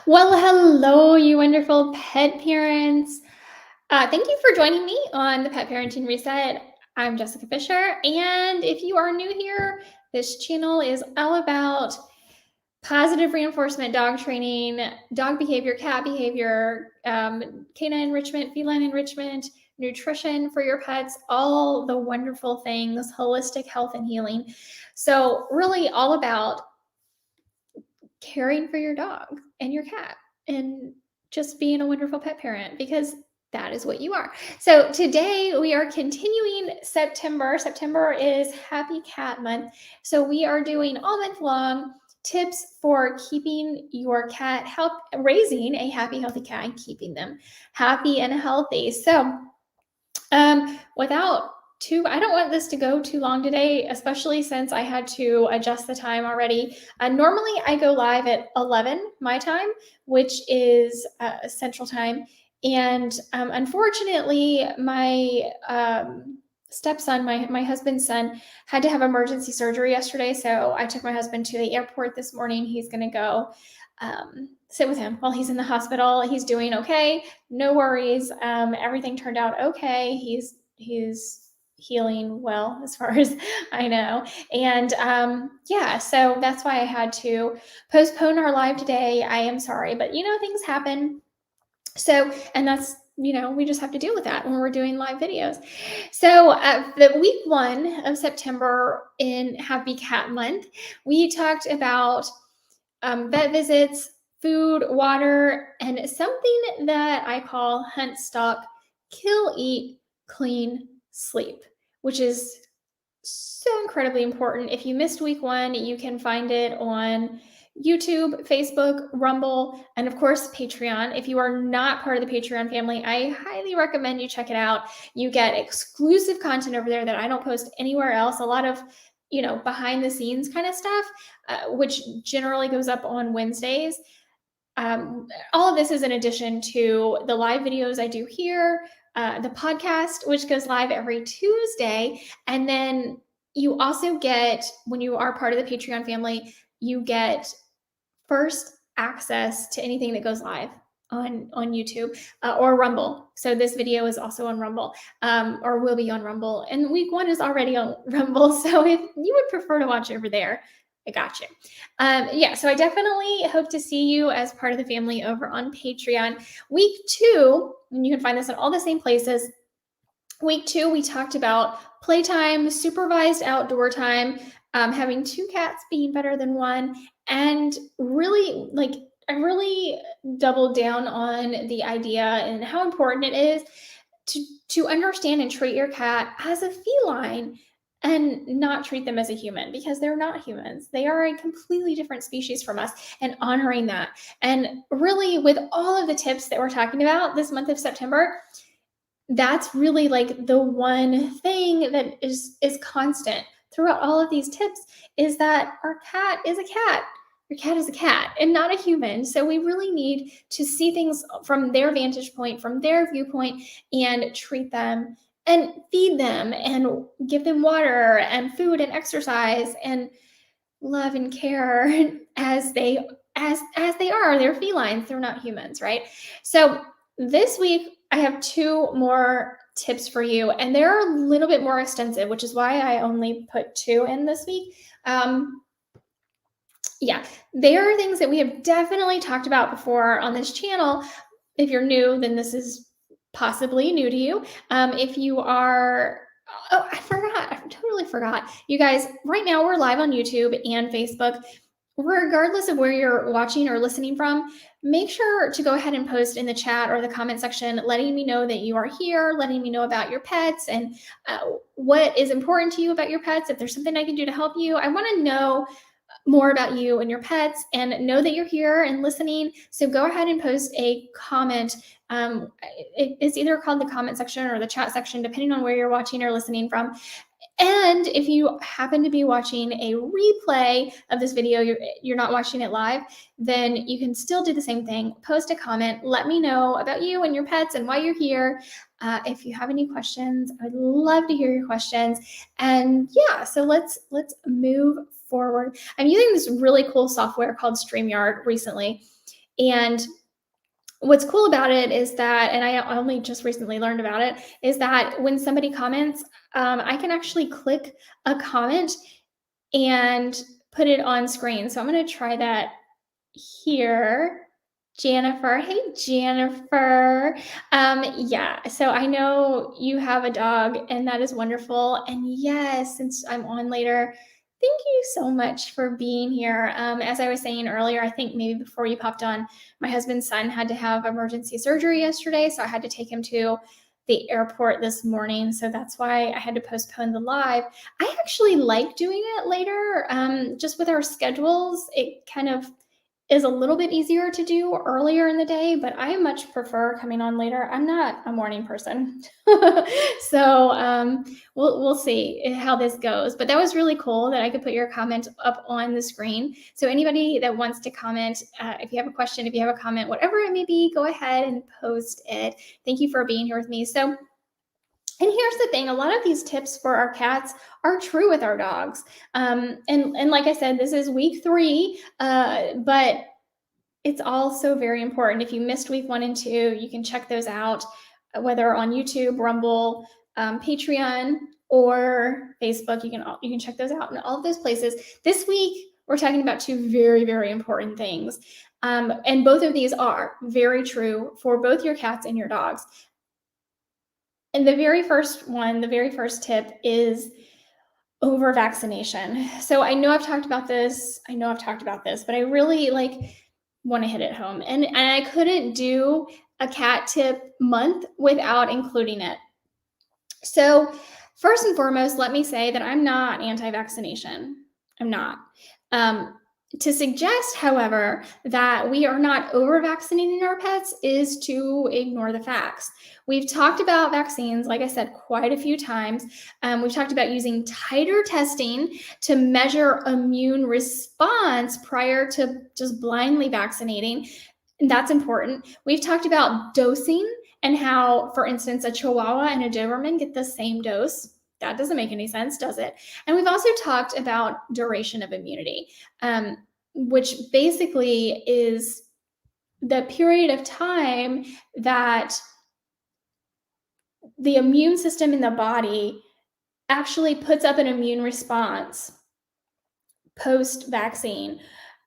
Well, hello, you wonderful pet parents. Thank you for joining me on the Pet Parenting Reset. I'm Jessica Fisher, and if you are new here, this channel is all about positive reinforcement dog training, dog behavior, cat behavior, canine enrichment, feline enrichment, nutrition for your pets, all the wonderful things, holistic health and healing. So, really, all about caring for your dog and your cat and just being a wonderful pet parent because that is what you are. So today we are continuing September. September is Happy Cat Month. So we are doing all month long tips for keeping your cat raising a happy, healthy cat and keeping them happy and healthy. So without I don't want this to go too long today, especially since I had to adjust the time already. Normally, I go live at 11 my time, which is Central Time. And unfortunately, my stepson, my husband's son, had to have emergency surgery yesterday. So I took my husband to the airport this morning. He's going to go sit with him while he's in the hospital. He's doing okay. No worries. Everything turned out okay. He's healing well as far as I know. And yeah, so that's why I had to postpone our live today. I am sorry, but things happen. So, and that's, we just have to deal with that when we're doing live videos. So, the week 1 of September in Happy Cat Month, we talked about vet visits, food, water, and something that I call hunt, stalk, kill, eat, clean, sleep, which is so incredibly important. If you missed week 1, you can find it on YouTube, Facebook, Rumble, and of course, Patreon. If you are not part of the Patreon family, I highly recommend you check it out. You get exclusive content over there that I don't post anywhere else. A lot of behind the scenes kind of stuff, which generally goes up on Wednesdays. All of this is in addition to the live videos I do here, the podcast, which goes live every Tuesday. And then you also get, when you are part of the Patreon family, you get first access to anything that goes live on YouTube or Rumble. So this video is also on Rumble, or will be on Rumble. And week 1 is already on Rumble. So if you would prefer to watch over there, I got you. Yeah, so I definitely hope to see you as part of the family over on Patreon. Week 2, and you can find this in all the same places. Week 2, we talked about playtime, supervised outdoor time, having 2 cats being better than 1, and really, I really doubled down on the idea and how important it is to understand and treat your cat as a feline and not treat them as a human, because they're not humans. They are a completely different species from us, and honoring that. And really, with all of the tips that we're talking about this month of September, that's really like the one thing that is constant throughout all of these tips, is that our cat is a cat. Your cat is a cat and not a human. So we really need to see things from their vantage point, from their viewpoint, and treat them and feed them and give them water and food and exercise and love and care as they are. They're felines, they're not humans, right? So this week I have 2 more tips for you, and they're a little bit more extensive, which is why I only put 2 in this week. Yeah, they are things that we have definitely talked about before on this channel. If you're new, then this is possibly new to you. If you are, oh, I forgot. I totally forgot. You guys, right now we're live on YouTube and Facebook. Regardless of where you're watching or listening from, make sure to go ahead and post in the chat or the comment section, letting me know that you are here, letting me know about your pets and what is important to you about your pets. If there's something I can do to help you, I want to know more about you and your pets and know that you're here and listening. So go ahead and post a comment. It's either called the comment section or the chat section, depending on where you're watching or listening from. And if you happen to be watching a replay of this video, you're not watching it live, then you can still do the same thing. Post a comment. Let me know about you and your pets and why you're here. If you have any questions, I would love to hear your questions. And yeah, so let's move forward. I'm using this really cool software called StreamYard recently. And what's cool about it is that, and I only just recently learned about it, is that when somebody comments, I can actually click a comment and put it on screen. So I'm going to try that here. Jennifer. Hey, Jennifer. Yeah, so I know you have a dog, and that is wonderful. And yes, since I'm on later, thank you so much for being here. As I was saying earlier, I think maybe before you popped on, my husband's son had to have emergency surgery yesterday, so I had to take him to the airport this morning. So that's why I had to postpone the live. I actually like doing it later, just with our schedules. It kind of is a little bit easier to do earlier in the day, but I much prefer coming on later. I'm not a morning person. So we'll see how this goes. But that was really cool that I could put your comment up on the screen. So anybody that wants to comment, if you have a question, if you have a comment, whatever it may be, go ahead and post it. Thank you for being here with me. So, and here's the thing, a lot of these tips for our cats are true with our dogs. And like I said, this is week 3, but it's also very important. If you missed week 1 and 2, you can check those out, whether on YouTube, Rumble, Patreon, or Facebook. You can check those out in all of those places. This week, we're talking about 2 very, very important things. And both of these are very true for both your cats and your dogs. And the very first tip is over vaccination. So I know I've talked about this, but I really want to hit it home. And I couldn't do a cat tip month without including it. So first and foremost, let me say that I'm not anti-vaccination. I'm not. To suggest, however, that we are not over vaccinating our pets is to ignore the facts. We've talked about vaccines, like I said, quite a few times. We've talked about using titer testing to measure immune response prior to just blindly vaccinating. And that's important. We've talked about dosing and how, for instance, a Chihuahua and a Doberman get the same dose. That doesn't make any sense, does it? And we've also talked about duration of immunity, which basically is the period of time that the immune system in the body actually puts up an immune response post-vaccine,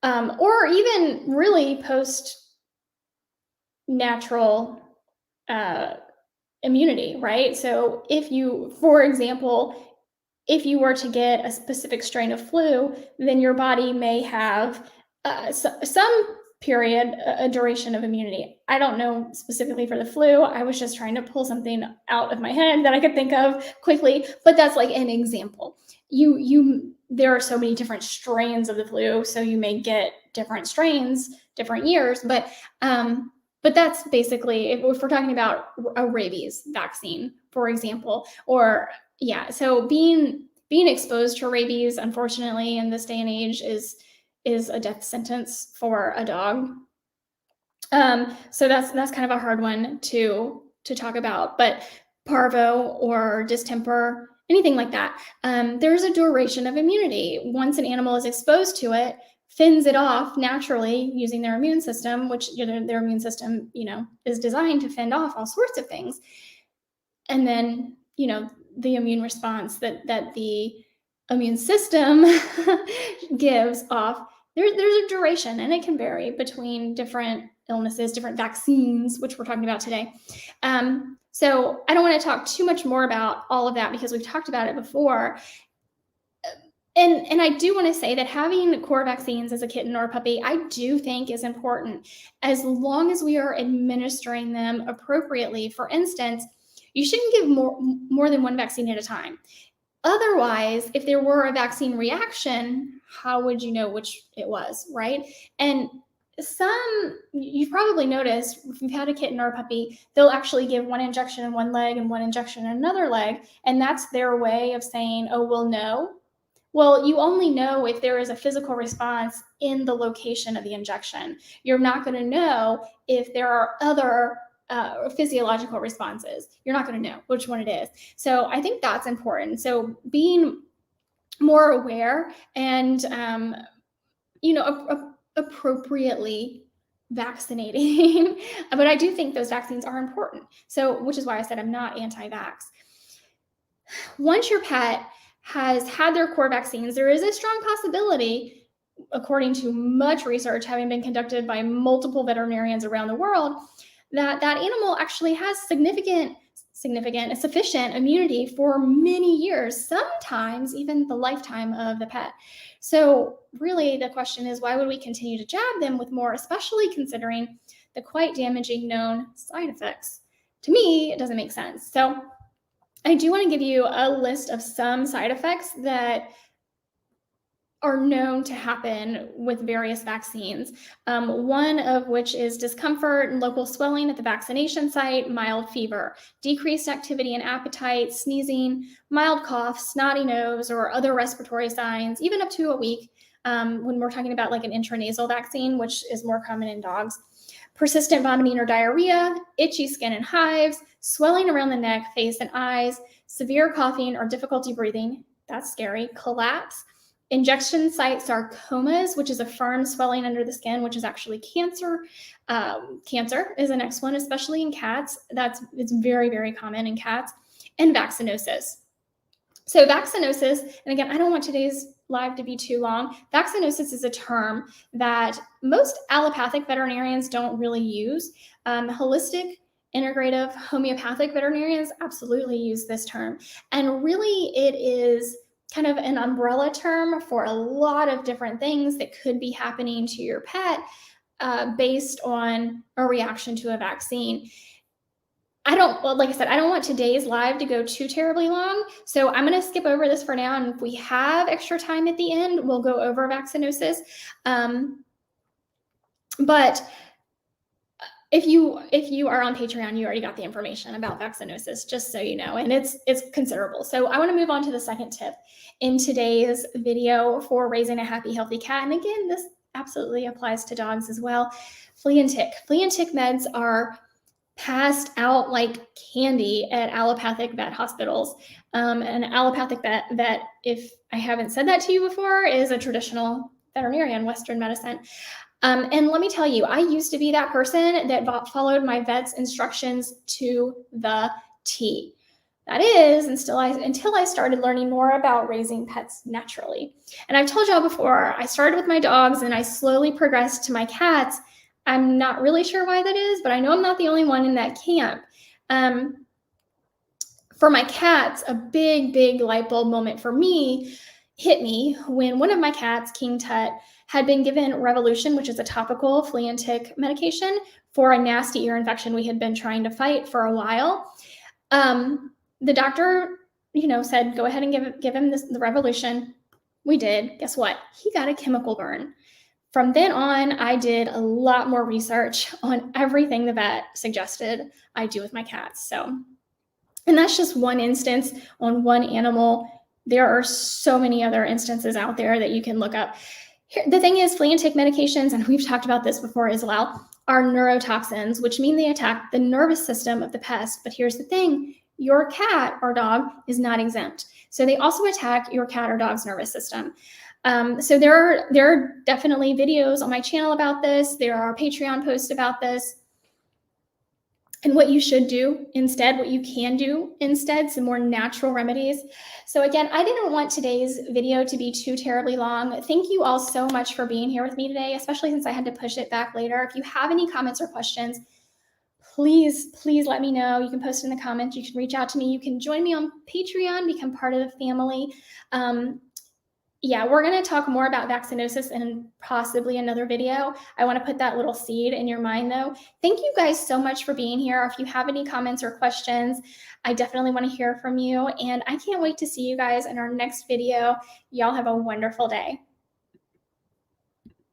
or even really post-natural immunity, right? So if you, for example, if you were to get a specific strain of flu, then your body may have some period, a duration of immunity. I don't know specifically for the flu. I was just trying to pull something out of my head that I could think of quickly, but that's like an example. There are so many different strains of the flu, so you may get different strains, different years, but that's basically, if we're talking about a rabies vaccine, for example, or yeah, so being exposed to rabies, unfortunately, in this day and age is a death sentence for a dog. So that's kind of a hard one to talk about. But parvo or distemper, anything like that, there's a duration of immunity. Once an animal is exposed to it, fends it off naturally using their immune system, which their immune system, is designed to fend off all sorts of things. And then, the immune response that the immune system gives off, there's a duration, and it can vary between different illnesses, different vaccines, which we're talking about today. So I don't want to talk too much more about all of that because we've talked about it before. And I do want to say that having core vaccines as a kitten or a puppy, I do think is important, as long as we are administering them appropriately. For instance, you shouldn't give more than one vaccine at a time. Otherwise, if there were a vaccine reaction, how would you know which it was, right? And you've probably noticed, if you've had a kitten or a puppy, they'll actually give one injection in one leg and one injection in another leg. And that's their way of saying, oh, we'll know. Well, you only know if there is a physical response in the location of the injection. You're not going to know if there are other physiological responses. You're not going to know which one it is. So I think that's important. So being more aware and, appropriately vaccinating, but I do think those vaccines are important. So, which is why I said I'm not anti-vax. Once your pet has had their core vaccines, there is a strong possibility, according to much research having been conducted by multiple veterinarians around the world, that that animal actually has sufficient immunity for many years, sometimes even the lifetime of the pet. So really the question is, why would we continue to jab them with more, especially considering the quite damaging known side effects? To me, it doesn't make sense. So I do want to give you a list of some side effects that are known to happen with various vaccines. One of which is discomfort and local swelling at the vaccination site, mild fever, decreased activity and appetite, sneezing, mild cough, snotty nose, or other respiratory signs, even up to a week when we're talking about like an intranasal vaccine, which is more common in dogs. Persistent vomiting or diarrhea, itchy skin and hives, swelling around the neck, face, and eyes, severe coughing or difficulty breathing, that's scary, collapse, injection site sarcomas, which is a firm swelling under the skin, which is actually cancer. Cancer is the next one, especially in cats. It's very, very common in cats. And vaccinosis. So vaccinosis, and again, I don't want today's live to be too long. Vaccinosis is a term that most allopathic veterinarians don't really use. Holistic, integrative, homeopathic veterinarians absolutely use this term. And really it is kind of an umbrella term for a lot of different things that could be happening to your pet based on a reaction to a vaccine. Like I said, I don't want today's live to go too terribly long. So I'm going to skip over this for now. And if we have extra time at the end, we'll go over vaccinosis. But if you are on Patreon, you already got the information about vaccinosis, just so you know, and it's considerable. So I want to move on to the second tip in today's video for raising a happy, healthy cat. And again, this absolutely applies to dogs as well. Flea and tick. Flea and tick meds are passed out like candy at allopathic vet hospitals. An allopathic vet, if I haven't said that to you before, is a traditional veterinarian, Western medicine. And let me tell you, I used to be that person that followed my vet's instructions to the T. That is, until I started learning more about raising pets naturally. And I've told y'all before, I started with my dogs and I slowly progressed to my cats. I'm not really sure why that is, but I know I'm not the only one in that camp. For my cats, a big, big light bulb moment for me hit me when one of my cats, King Tut, had been given Revolution, which is a topical flea and tick medication for a nasty ear infection we had been trying to fight for a while. The doctor, said, go ahead and give him the Revolution. We did. Guess what? He got a chemical burn. From then on, I did a lot more research on everything the vet suggested I do with my cats. And that's just one instance on one animal. There are so many other instances out there that you can look up. The thing is, flea and tick medications, and we've talked about this before as well, are neurotoxins, which mean they attack the nervous system of the pest. But here's the thing, your cat or dog is not exempt. So they also attack your cat or dog's nervous system. So there are definitely videos on my channel about this. There are Patreon posts about this. And what you should do instead, what you can do instead, some more natural remedies. So again, I didn't want today's video to be too terribly long. Thank you all so much for being here with me today, especially since I had to push it back later. If you have any comments or questions, please let me know. You can post in the comments. You can reach out to me. You can join me on Patreon, become part of the family. Yeah, we're going to talk more about vaccinosis in possibly another video. I want to put that little seed in your mind, though. Thank you guys so much for being here. If you have any comments or questions, I definitely want to hear from you. And I can't wait to see you guys in our next video. Y'all have a wonderful day.